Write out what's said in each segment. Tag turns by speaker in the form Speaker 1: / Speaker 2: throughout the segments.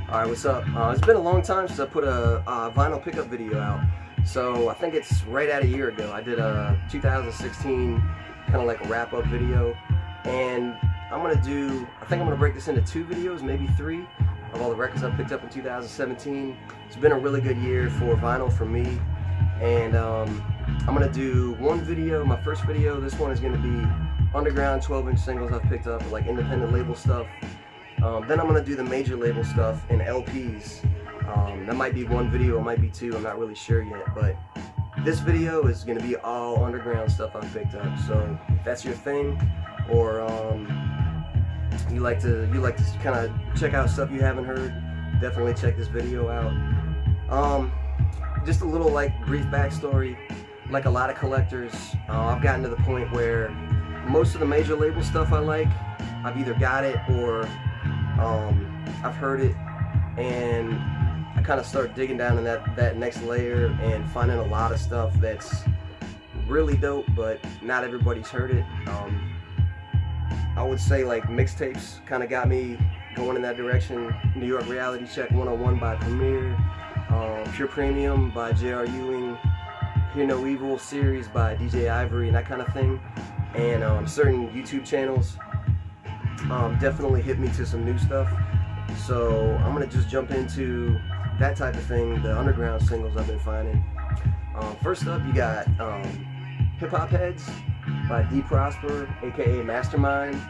Speaker 1: Alright, what's up? It's been a long time since I put a vinyl pickup video out. So I think it's right at a year ago. I did a 2016 kind of like a wrap-up video. And I think I'm going to break this into 2 videos, maybe 3, of all the records I picked up in 2017. It's been a really good year for vinyl for me. And I'm going to do one video, my first video. This one is going to be underground 12-inch singles I've picked up, like independent label stuff. Then I'm going to do the major label stuff in LPs. That might be one video, it might be 2, I'm not really sure yet. But this video is going to be all underground stuff I've picked up. So if that's your thing, or you like to kind of check out stuff you haven't heard, definitely check this video out. Just a little like brief backstory. Like a lot of collectors, I've gotten to the point where most of the major label stuff I like, I've either got it or I've heard it, and I kind of start digging down in that next layer and finding a lot of stuff that's really dope, but not everybody's heard it. I would say like mixtapes kind of got me going in that direction. New York Reality Check 101 by Premier, Pure Premium by J.R. Ewing, Hear No Evil series by DJ Ivory, and that kind of thing. And certain YouTube channels definitely hit me to some new stuff. So I'm gonna just jump into that type of thing, the underground singles I've been finding. First up, you got Hip Hop Heads by D Prosper, aka Mastermind.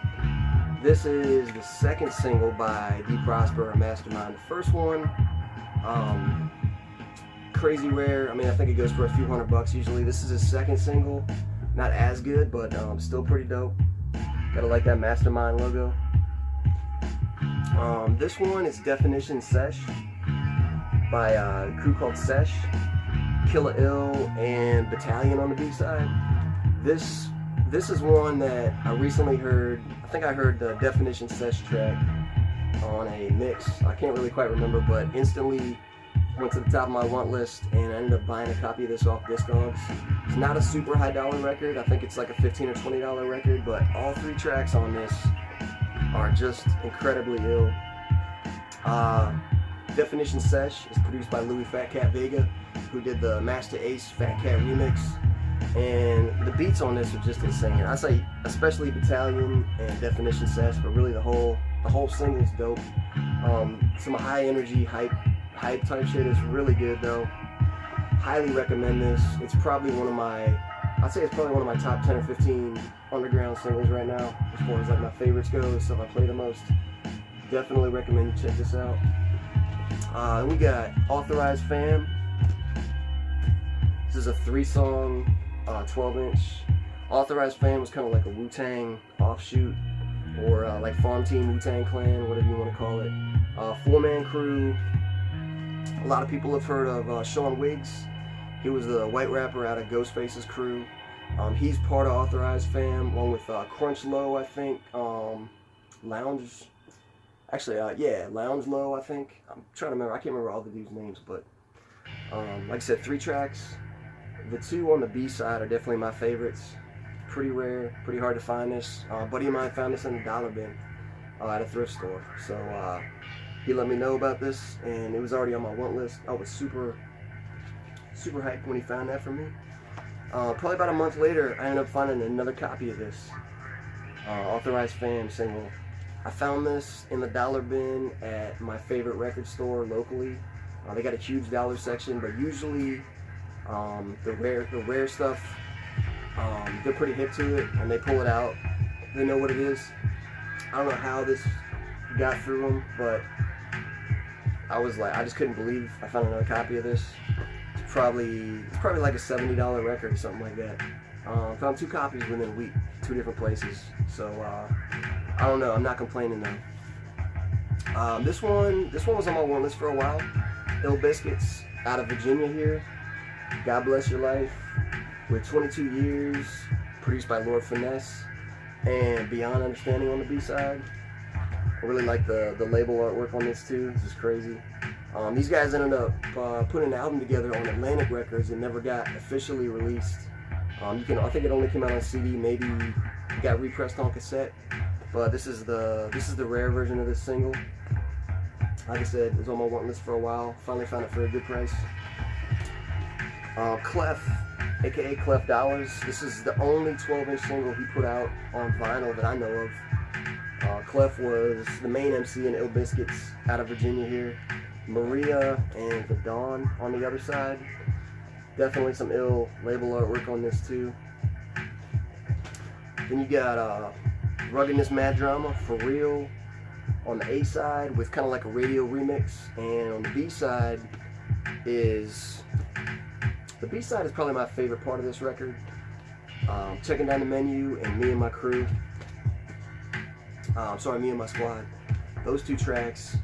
Speaker 1: This is the second single by D Prosper or Mastermind. The first one, crazy rare. I mean, I think it goes for a few $100 usually. This is his second single. Not as good, but still pretty dope. Gotta like that Mastermind logo. This one is Definition Sesh by a crew called Sesh, Killa Ill, and Battalion on the B-side. This is one that I recently heard. I think I heard the Definition Sesh track on a mix. I can't really quite remember, but instantly went to the top of my want list and I ended up buying a copy of this off Discogs. It's not a super high dollar record. I think it's like a $15 or $20 record, but all 3 tracks on this are just incredibly ill. Definition Sesh is produced by Louis Fat Cat Vega, who did the Master Ace Fat Cat remix, and the beats on this are just insane. I say especially Battalion and Definition Sesh, but really the whole single is dope. Some high energy hype type shit is really good though. Highly recommend this. It's probably one of my, I'd say it's probably one of my top 10 or 15 underground singles right now, as far as like my favorites go, the stuff I play the most. Definitely recommend you check this out. We got Authorized Fam. This is a 3-song, 12-inch. Authorized Fam was kind of like a Wu-Tang offshoot, or like Farm Team, Wu-Tang Clan, whatever you want to call it. 4-man crew. A lot of people have heard of Sean Wiggs. He was the white rapper out of Ghostface's crew. He's part of Authorized Fam, along with Crunch Low, I think. Lounge Low, I think. I'm trying to remember. I can't remember all the dudes' names, but like I said, 3 tracks. The 2 on the B side are definitely my favorites. Pretty rare, pretty hard to find this. A buddy of mine found this in the dollar bin at a thrift store. So he let me know about this, and it was already on my want list. I was super hyped when he found that for me. Probably about a month later, I ended up finding another copy of this Authorized Fam single. I found this in the dollar bin at my favorite record store locally. They got a huge dollar section, but usually the rare stuff, they're pretty hip to it, and they pull it out. They know what it is. I don't know how this got through them, but I was like, I just couldn't believe I found another copy of this. It's probably like a $70 record or something like that. Found 2 copies within a week, 2 different places. So I don't know. I'm not complaining though. This one was on my want list for a while. Ill Biscuits out of Virginia here. God Bless Your Life with 22 Years, produced by Lord Finesse, and Beyond Understanding on the B-side. I really like the label artwork on this too. This is crazy. These guys ended up putting an album together on Atlantic Records and never got officially released. I think it only came out on CD, maybe got repressed on cassette. But this is the rare version of this single. Like I said, it was on my want list for a while. Finally found it for a good price. Clef, aka Clef Dollars. This is the only 12-inch single he put out on vinyl that I know of. Clef was the main MC in Ill Biscuits out of Virginia here. Maria and The Dawn on the other side. Definitely some ill label artwork on this too. Then you got Ruggedness Mad Drama, Forreal on the A side with kind of like a radio remix, and on the B side is probably my favorite part of this record. Checking Down the Menu and Me and My Crew. Me and My Squad. Those two tracks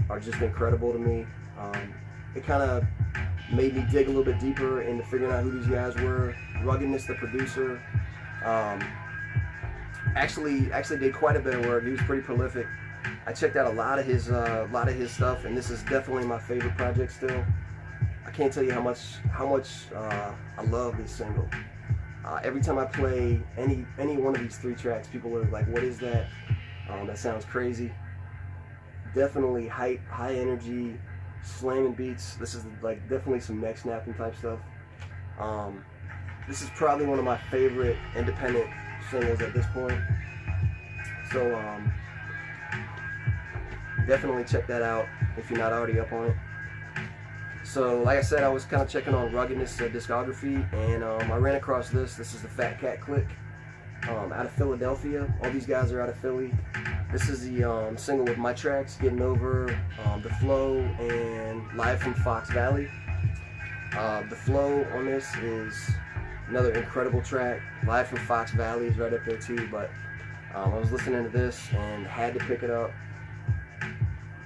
Speaker 1: are just incredible to me. It kind of made me dig a little bit deeper into figuring out who these guys were. Ruggedness, the producer, actually did quite a bit of work. He was pretty prolific. I checked out a lot of his stuff, and this is definitely my favorite project still. I can't tell you how much I love this single. Every time I play any one of these three tracks, people are like, "What is that? That sounds crazy." Definitely high energy, slamming beats. This is like definitely some neck snapping type stuff. This is probably one of my favorite independent singles at this point. So definitely check that out if you're not already up on it. So like I said, I was kind of checking on Ruggedness discography, and I ran across this. This is the Fat Cat Click out of Philadelphia. All these guys are out of Philly. This is the single with my tracks, Getting Over, The Flow, and Live from Fox Valley. The Flow on this is another incredible track. Live from Fox Valley is right up there too, but I was listening to this and had to pick it up.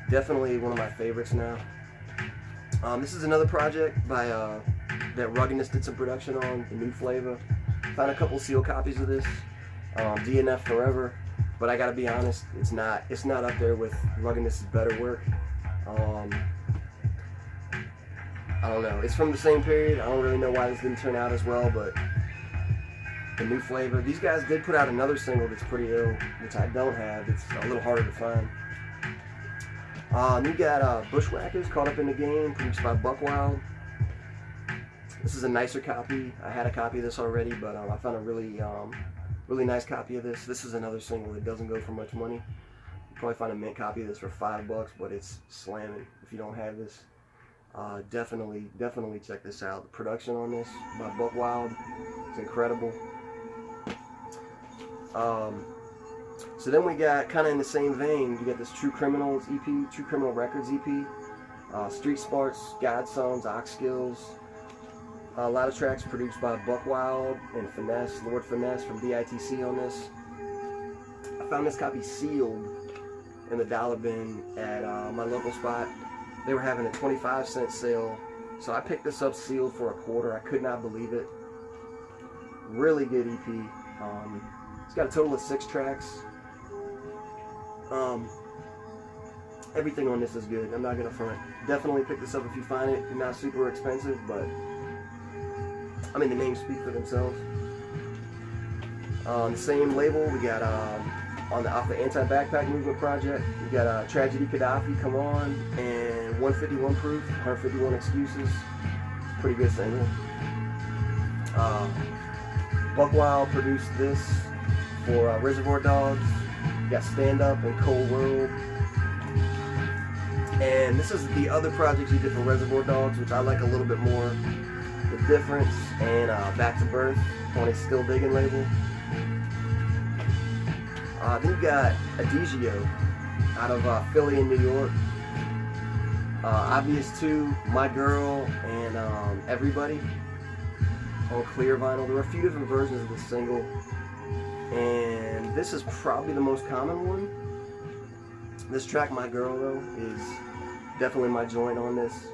Speaker 1: Definitely one of my favorites now. This is another project by that Ruggedness did some production on, the New Flavor. Found a couple sealed copies of this, DNF Forever, but I gotta be honest, it's not up there with Ruggedness's better work. I don't know. It's from the same period. I don't really know why this didn't turn out as well, but the New Flavor. These guys did put out another single that's pretty ill, which I don't have. It's a little harder to find. You got Bushwhackers, Caught Up in the Game, produced by Buckwild. This is a nicer copy. I had a copy of this already, but I found a really nice copy of this. This is another single that doesn't go for much money. You probably find a mint copy of this for $5, but it's slamming. If you don't have this, definitely check this out. The production on this by Buckwild is incredible. So then we got, kind of in the same vein, you got this True Criminals EP, True Criminal Records EP, Street Smarts, God Sons, Ox Skills. A lot of tracks produced by Buckwild and Finesse, Lord Finesse from BITC on this. I found this copy sealed in the dollar bin at my local spot. They were having a 25-cent sale, so I picked this up sealed for $0.25. I could not believe it. Really good EP. It's got a total of 6 tracks. Everything on this is good. I'm not gonna front. Definitely pick this up if you find it. It's not super expensive, but I mean the names speak for themselves. On the same label, we got off the Anti-Backpack Movement project, we got Tragedy Gaddafi, Come On, and 151 Proof, 151 Excuses. Pretty good single. Buckwild produced this for Reservoir Dogs. You got Stand Up and Cold World. And this is the other projects he did for Reservoir Dogs, which I like a little bit more. The Difference and Back to Birth on his Still Digging label. Then you got Adagio out of Philly and New York. Obvious 2, My Girl, and Everybody on clear vinyl. There were a few different versions of this single, and this is probably the most common one. This track, My Girl, though, is definitely my joint on this.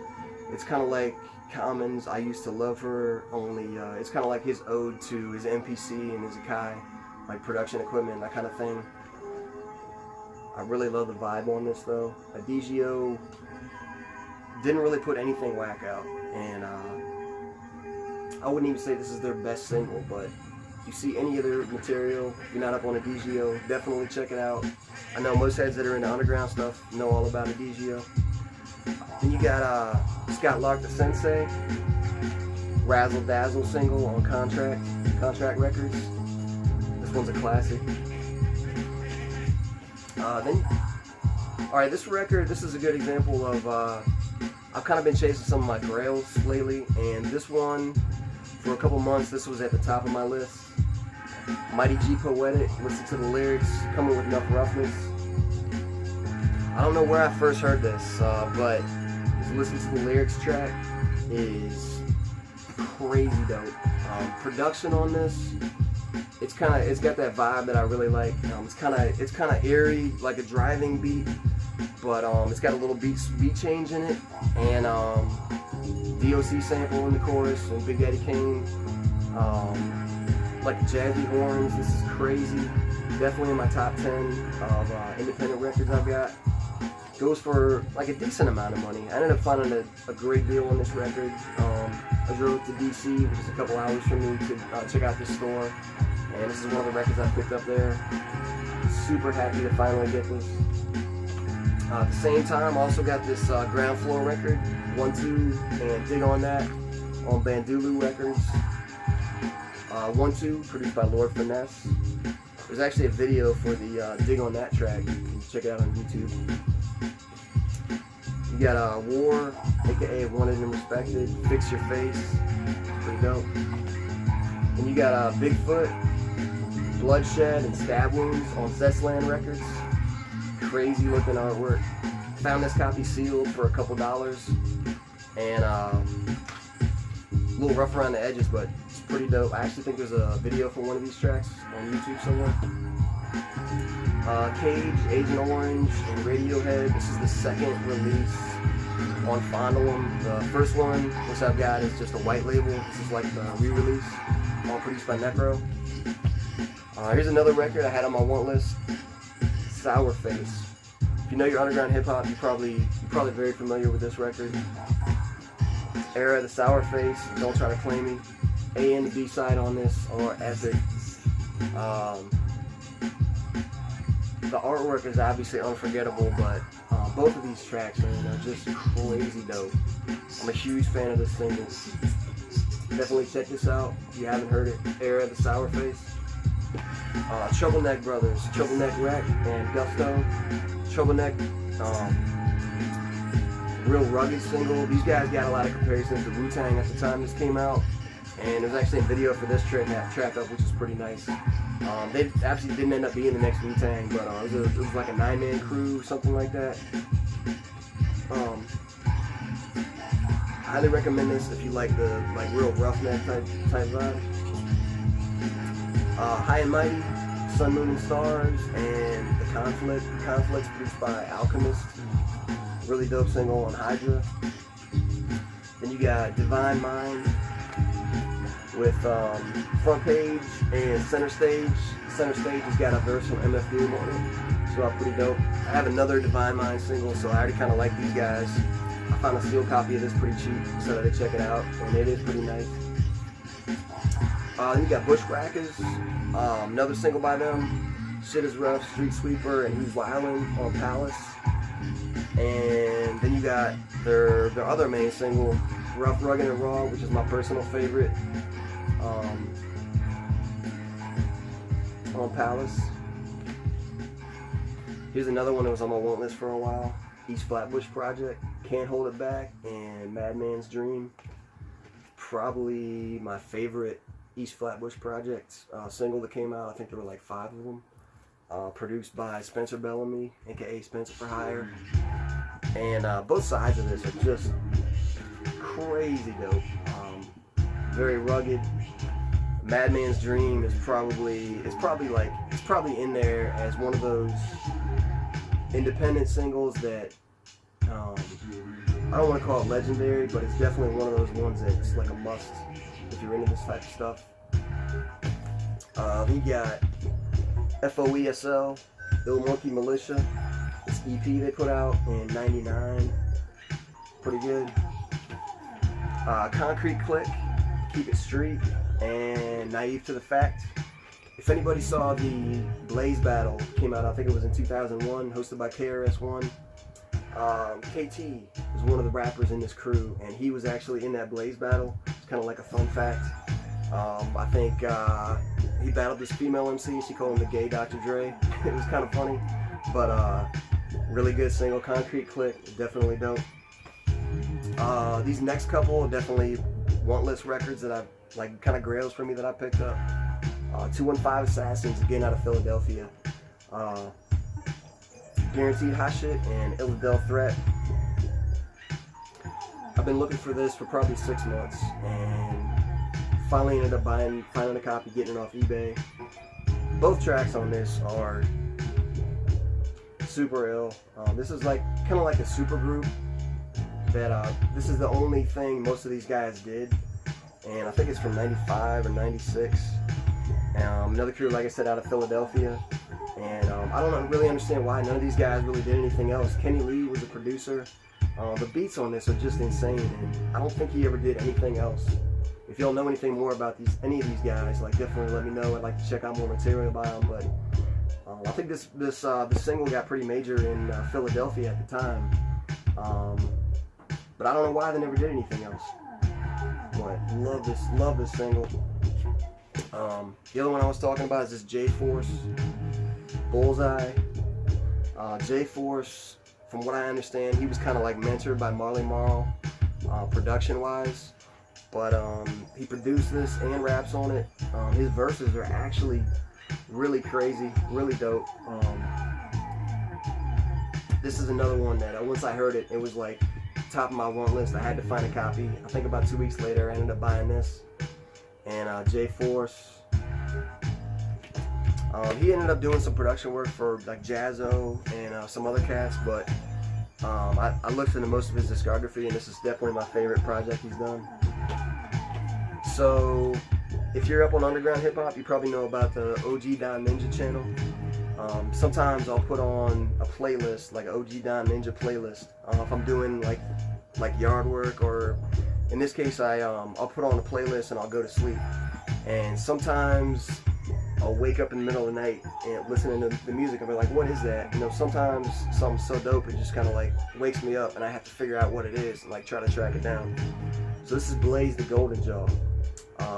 Speaker 1: It's kind of like Common's I Used to Love Her, only it's kind of like his ode to his MPC and his Akai, like production equipment, that kind of thing. I really love the vibe on this, though. Adagio didn't really put anything whack out, and I wouldn't even say this is their best single, but If you see any other material, if you're not up on a DGO, definitely check it out. I know most heads that are into underground stuff know all about a DGO. Then you got Scott Lark the Sensei, Razzle Dazzle single on Contract Records. This one's a classic. Alright, this record, this is a good example of, I've kind of been chasing some of my grails lately, and this one, for a couple months, this was at the top of my list. Mighty G Poetic, listen to the lyrics, coming with enough roughness. I don't know where I first heard this, but just listen to the lyrics track is crazy dope. Production on this, it's got that vibe that I really like. It's kind of eerie, like a driving beat, but it's got a little beat change in it, and DOC sample in the chorus and Big Daddy Kane, like jazzy horns. This is crazy. Definitely in my top 10 of independent records I've got. Goes for like a decent amount of money. I ended up finding a great deal on this record. I drove to DC, which is a couple hours from me, to check out this store, and this is one of the records I picked up there. Super happy to finally get this. At the same time, also got this Ground Floor record, 1-2, and Dig on That on Bandulu Records. 1-2, produced by Lord Finesse. There's actually a video for the Dig on That track. You can check it out on YouTube. You got War, aka Wanted and Respected, Fix Your Face, pretty dope. And you got Bigfoot, Bloodshed, and Stab Wounds on Zestland Records. Crazy looking artwork. Found this copy sealed for a couple $, and a little rough around the edges, but it's pretty dope. I actually think there's a video for one of these tracks on YouTube somewhere. Cage, Agent Orange, and Radiohead. This is the second release on Fondle 'Em. The first one, which I've got, is just a white label. This is like the re-release, all produced by Necro. Here's another record I had on my want list, Sour Face. If you know your underground hip hop, you're probably very familiar with this record. Era, the Sour Face, Don't Try to Claim Me. A and the B side on this are epic. The artwork is obviously unforgettable, but both of these tracks, man, are just crazy dope. I'm a huge fan of this single. Definitely check this out if you haven't heard it. Era, the Sour Face. Troubleneck Brothers, Troubleneck Wreck and Gusto. Troubleneck, real rugged single. These guys got a lot of comparisons to Wu-Tang at the time this came out, and there's actually a video for this track up, which is pretty nice. They actually didn't end up being the next Wu-Tang, but it was like a 9-man crew, something like that. Highly recommend this if you like the real roughneck type vibe. High and Mighty, Sun, Moon, and Stars, and The Conflicts produced by Alchemist. Really dope single on Hydra. Then you got Divine Mind with Front Page and Center Stage. Center Stage has got a verse from MF Doom on it, so pretty dope. I have another Divine Mind single, so I already kind of like these guys. I found a steel copy of this pretty cheap, so I check it out, and it is pretty nice. Then you got Bushwhackers, another single by them, Shit Is Rough, Street Sweeper, and Who's Wildin' on Palace. And then you got their other main single, Rough, Rugged, and Raw, which is my personal favorite, on Palace. Here's another one that was on my want list for a while, East Flatbush Project, Can't Hold It Back, and Madman's Dream. Probably my favorite East Flatbush Project single that came out. I think there were like 5 of them. Produced by Spencer Bellamy, aka Spencer for Hire. And both sides of this are just crazy dope. Very rugged. Madman's Dream is probably in there as one of those independent singles that I don't want to call it legendary, but it's definitely one of those ones that's like a must if you're into this type of stuff. Then you got FOESL, Ill Monkey Militia. This EP they put out in '99, pretty good. Concrete Click, Keep It Street, and Naive to the Fact. If anybody saw the Blaze battle, came out, I think it was in 2001, hosted by KRS-One. KT is one of the rappers in this crew, and he was actually in that Blaze battle. It's kind of like a fun fact. I think he battled this female MC. She called him the gay Dr. Dre. It was kind of funny, but really good single. Concrete Click, definitely dope. These next couple are definitely want list records that I like, kind of grails for me that I picked up. 215 Assassins, again out of Philadelphia. Guaranteed Hot Shit and Illadel Threat. I've been looking for this for probably 6 months, and finally ended up finding a copy, getting it off eBay. Both tracks on this are super ill. This is like kind of like a super group that this is the only thing most of these guys did, and I think it's from 95 or 96. Another crew, like I said, out of Philadelphia, and I don't really understand why none of these guys really did anything else. Kenny Lee was a producer. The beats on this are just insane, and I don't think he ever did anything else. If y'all know anything more about any of these guys, like, definitely let me know. I'd like to check out more material by them, but I think this single got pretty major in Philadelphia at the time, but I don't know why they never did anything else. But love this single. The other one I was talking about is this J-Force, Bullseye. J-Force, from what I understand, he was kind of like mentored by Marley Marl, production-wise. But he produced this and raps on it. His verses are actually really crazy, really dope. This is another one that once I heard it, it was like top of my want list. I had to find a copy. I think about 2 weeks later, I ended up buying this. And J-Force, he ended up doing some production work for like Jazzo and some other cats, but I looked into most of his discography, and this is definitely my favorite project he's done. So if you're up on underground hip hop, you probably know about the OG Don Ninja channel. Sometimes I'll put on a playlist, like an OG Don Ninja playlist, if I'm doing like yard work, or in this case I'll put on a playlist and I'll go to sleep. And sometimes I'll wake up in the middle of the night and listening to the music, I'll be like, what is that? You know, sometimes something's so dope it just kind of like wakes me up, and I have to figure out what it is and like try to track it down. So this is Blaze the Golden Jaw.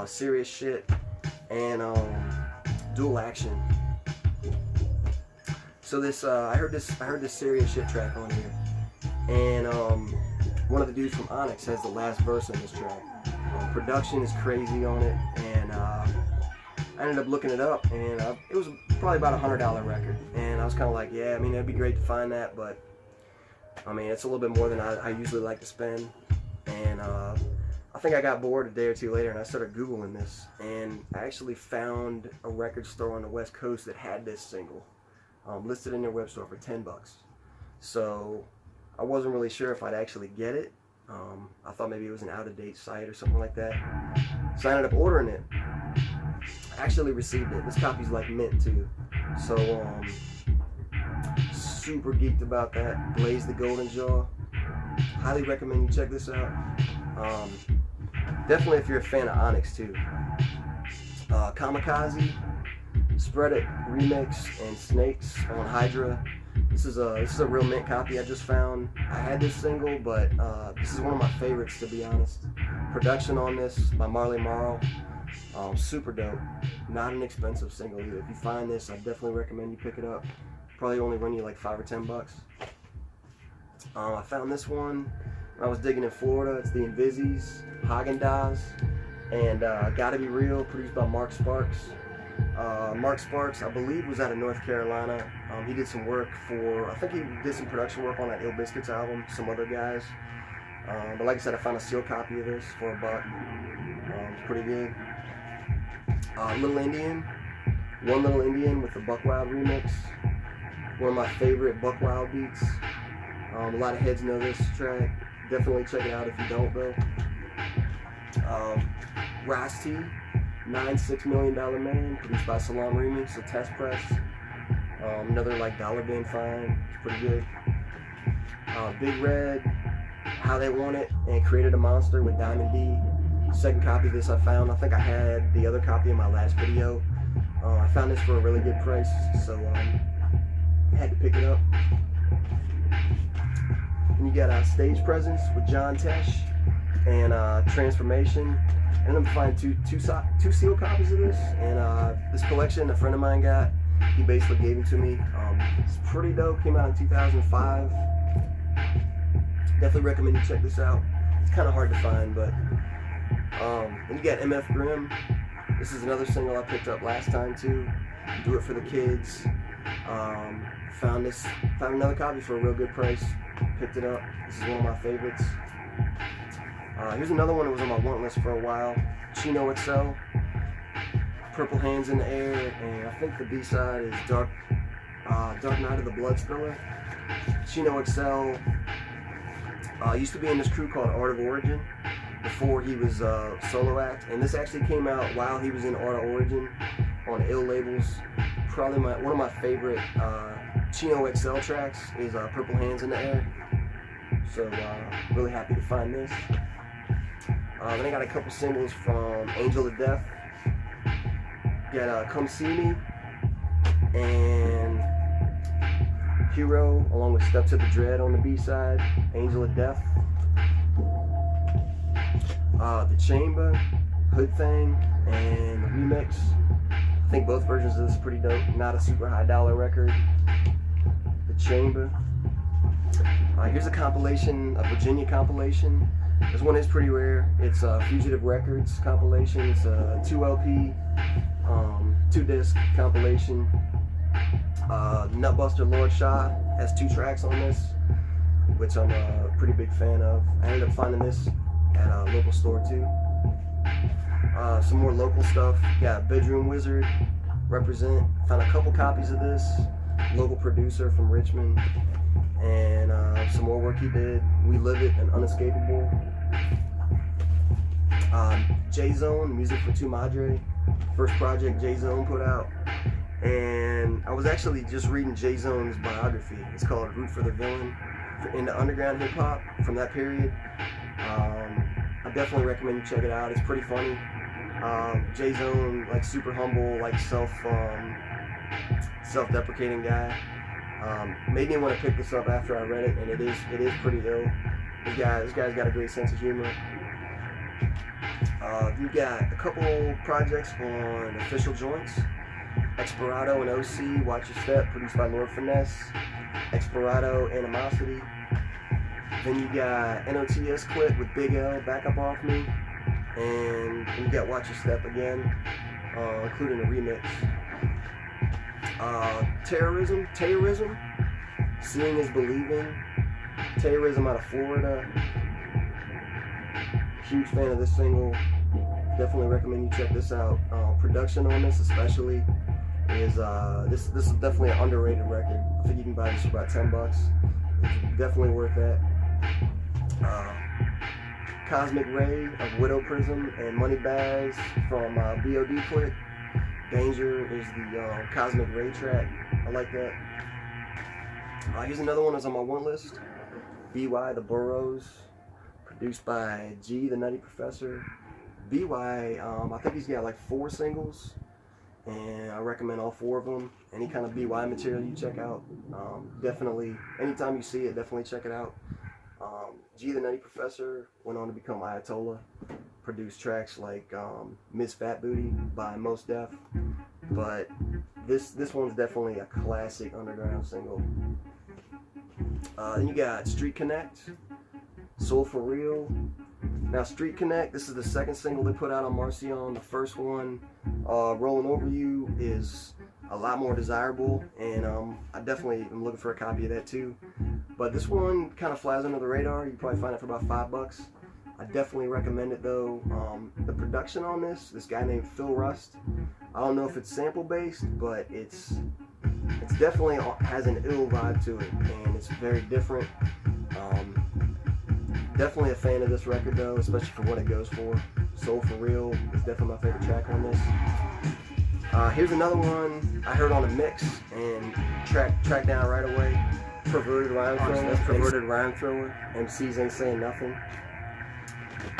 Speaker 1: Serious shit, and dual action. So this I heard this serious shit track on here, and one of the dudes from Onyx has the last verse on this track. Production is crazy on it, and I ended up looking it up, and it was probably about $100 record, and I was kind of like, yeah, I mean, it'd be great to find that, but I mean, it's a little bit more than I usually like to spend. And I think I got bored a day or two later, and I started Googling this, and I actually found a record store on the West Coast that had this single listed in their web store for $10. So I wasn't really sure if I'd actually get it. I thought maybe it was an out-of-date site or something like that. So I ended up ordering it. I actually received it. This copy's like mint too. So super geeked about that. Blaze the Golden Jaw. Highly recommend you check this out. Definitely if you're a fan of Onyx too. Kamikaze, Spread It remix, and Snakes on Hydra. This is a real mint copy I just found. I had this single, but this is one of my favorites, to be honest. Production on this by Marley Marl. Super dope. Not an expensive single either. If you find this, I definitely recommend you pick it up. Probably only run you like $5 or $10. I found this one when I was digging in Florida. It's the Invisies, Haagen-Dazs, and Gotta Be Real, produced by Mark Sparks. Mark Sparks, I believe, was out of North Carolina. He did some work for, I think he did some production work on that Ill Biscuits album, some other guys. But like I said, I found a sealed copy of this for $1. It's pretty good. Little Indian, One Little Indian with the Buck Wild remix. One of my favorite Buck Wild beats. A lot of heads know this track. Definitely check it out if you don't, though. Ras T, $6 Million Man, produced by Salam Remix, a test press. Another like dollar bin find, it's pretty good. Big Red, How They Want It, and Created a Monster with Diamond D. second copy of this I found. I think I had the other copy in my last video. I found this for a really good price, so I had to pick it up. And you got Stage Presence with John Tesh and Transformation. And I'm finding two sealed copies of this. And this collection a friend of mine got. He basically gave it to me. It's pretty dope. Came out in 2005. Definitely recommend you check this out. It's kind of hard to find, but and you got MF Grimm. This is another single I picked up last time too. Do It for the Kids. Found another copy for a real good price. Picked it up. This is one of my favorites. Here's another one that was on my want list for a while. Chino XL. Purple Hands in the Air, and I think the B-side is Dark Night of the Blood Spiller. Chino XL used to be in this crew called Art of Origin before he was a solo act, and this actually came out while he was in Art of Origin on Ill Labels. Probably one of my favorite Chino XL tracks is Purple Hands in the Air. So really happy to find this. Then I got a couple singles from Angel of Death. Got Come See Me and Hero, along with Step to the Dread on the B-side. Angel of Death. The Chamber, Hood Thing, and the remix. I think both versions of this are pretty dope. Not a super high dollar record. The Chamber. Here's a compilation, a Virginia compilation. This one is pretty rare. It's a Fugitive Records compilation. It's a 2 LP, 2 disc compilation. Nutbuster Lord Shaw has 2 tracks on this, which I'm a pretty big fan of. I ended up finding this at a local store too. Some more local stuff. Got Bedroom Wizard, Represent. Found a couple copies of this. Local producer from Richmond. And some more work he did. We Live It and Unescapable. J-Zone, Music for Tu Madre. First project J-Zone put out. And I was actually just reading J-Zone's biography. It's called Root for the Villain, into underground hip hop from that period. I definitely recommend you check it out. It's pretty funny. J-Zone, like super humble, like self-deprecating guy. Made me want to pick this up after I read it, and it is pretty ill. This guy's got a great sense of humor. You got a couple projects on Official Joints. Experado and OC, Watch Your Step, produced by Lord Finesse. Experado, Animosity. Then you got NOTS Clip with Big L, Back Up Off Me. And you got Watch Your Step again, including a remix. Terrorism, Seeing is Believing. Terrorism out of Florida. Huge fan of this single. Definitely recommend you check this out. Production on this especially is this is definitely an underrated record. I think you can buy this for about $10. It's definitely worth that. Cosmic Ray of Widow Prism and Money Bags from BOD Click. Danger is the Cosmic Ray track. I like that. Here's another one that's on my want list. BY The Burrows, produced by G the Nutty Professor. BY, I think he's got like 4 singles, and I recommend all 4 of them. Any kind of BY material you check out, definitely, anytime you see it, definitely check it out. G the Nutty Professor went on to become Ayatollah, produced tracks like Miss Fat Booty by Mos Def, but this one's definitely a classic underground single. Then you got Street Connect, Soul for Real. Now Street Connect, this is the second single they put out on Marcion. The first one, Rolling Over You, is a lot more desirable, and I definitely am looking for a copy of that too. But this one kind of flies under the radar. You can probably find it for about $5. I definitely recommend it though. The production on this guy named Phil Rust. I don't know if it's sample based, but it's definitely has an ill vibe to it, and it's very different. Definitely a fan of this record though, especially for what it goes for. Soul for Real is definitely my favorite track on this. Here's another one I heard on a mix and tracked down right away. Perverted Rhyme Thrower. That's Perverted Rhyme Thrower. MCs Ain't Saying Nothing.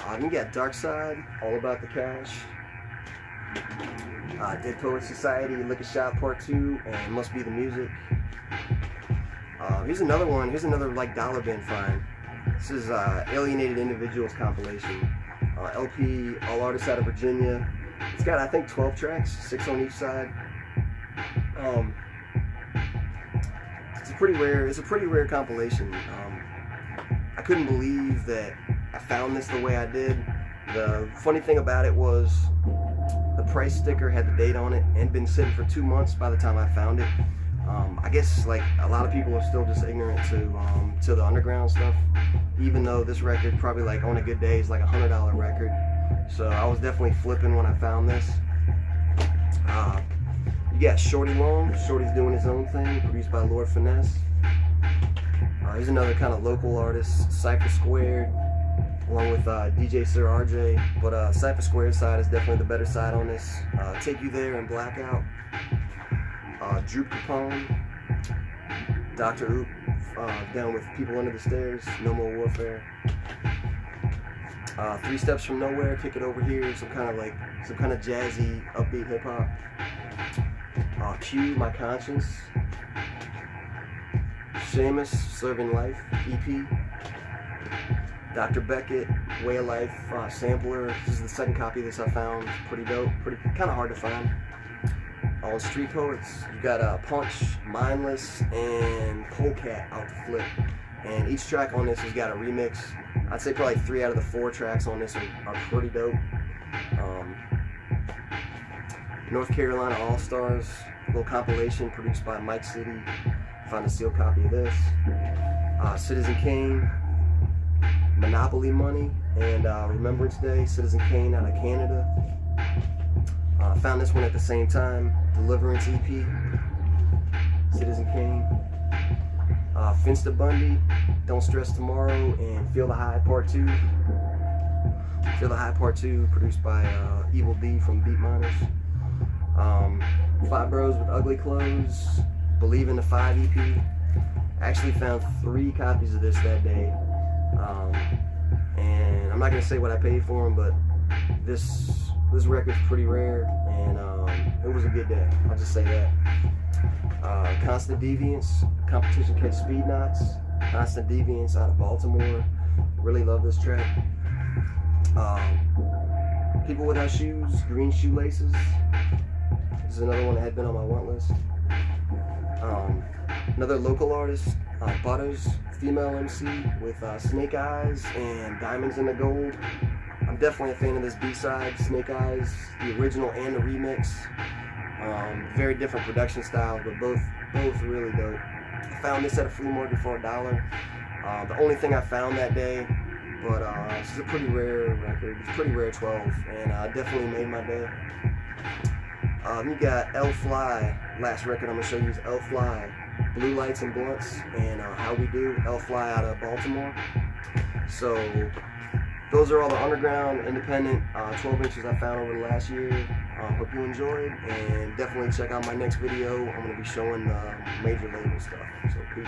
Speaker 1: Then you got Dark Side, All About the Cash. Dead Poets Society, Lick a Shot Part 2, and Must Be the Music. Here's another one. Here's another like dollar bin find. This is Alienated Individuals compilation. LP, all artists out of Virginia. It's got, I think, 12 tracks, 6 on each side. It's a pretty rare compilation. I couldn't believe that I found this the way I did. The funny thing about it was the price sticker had the date on it and been sitting for 2 months by the time I found it. I guess like a lot of people are still just ignorant to the underground stuff, even though this record probably like on a good day is like $100 record. So I was definitely flipping when I found this. You got Shorty Long. Shorty's doing his own thing, produced by Lord Finesse. He's another kind of local artist, Cypher Squared, along with DJ Sir RJ. But Cypher Squared side is definitely the better side on this. Take You There and Blackout. Droop Capone, Dr. Oop, down with People Under the Stairs, No More Warfare. 3 Steps From Nowhere, Kick It Over Here, some kind of jazzy, upbeat hip hop. Q, My Conscience. Seamus, Serving Life, EP. Dr. Beckett, Way of Life, sampler. This is the second copy of this I found. Pretty dope, kind of hard to find. On Street Poets, you got Punch, Mindless, and Polecat out to flip. And each track on this has got a remix. I'd say probably 3 out of the 4 tracks on this are pretty dope. North Carolina All Stars, little compilation produced by Mike City. Found a sealed copy of this. Citizen Kane, Monopoly Money, and Remembrance Day, Citizen Kane out of Canada. Found this one at the same time. Deliverance EP, Citizen Kane. Finsta Bundy, Don't Stress Tomorrow, and Feel the High Part 2. Feel the High Part 2, produced by Evil D from Beat Miners. 5 Bros with Ugly Clothes, Believe in the 5 EP. I actually found 3 copies of this that day. And I'm not going to say what I paid for them, but this record's pretty rare, and it was a good day. I'll just say that. Constant Deviance, Competition Catch Speed Knots. Constant Deviance out of Baltimore. Really love this track. People Without Shoes, Green Shoelaces. This is another one that had been on my want list. Another local artist, Butters, female MC with Snake Eyes and Diamonds in the Gold. I'm definitely a fan of this B-side, Snake Eyes, the original and the remix. Very different production styles, but both really dope. I found this at a flea market for $1. The only thing I found that day, but this is a pretty rare record. It's pretty rare 12, and definitely made my day. You got L Fly. Last record I'm gonna show you is L Fly, Blue Lights and Blunts, and How We Do. L Fly out of Baltimore. So those are all the underground, independent 12 inches I found over the last year. Hope you enjoyed, and definitely check out my next video. I'm going to be showing major label stuff. So peace.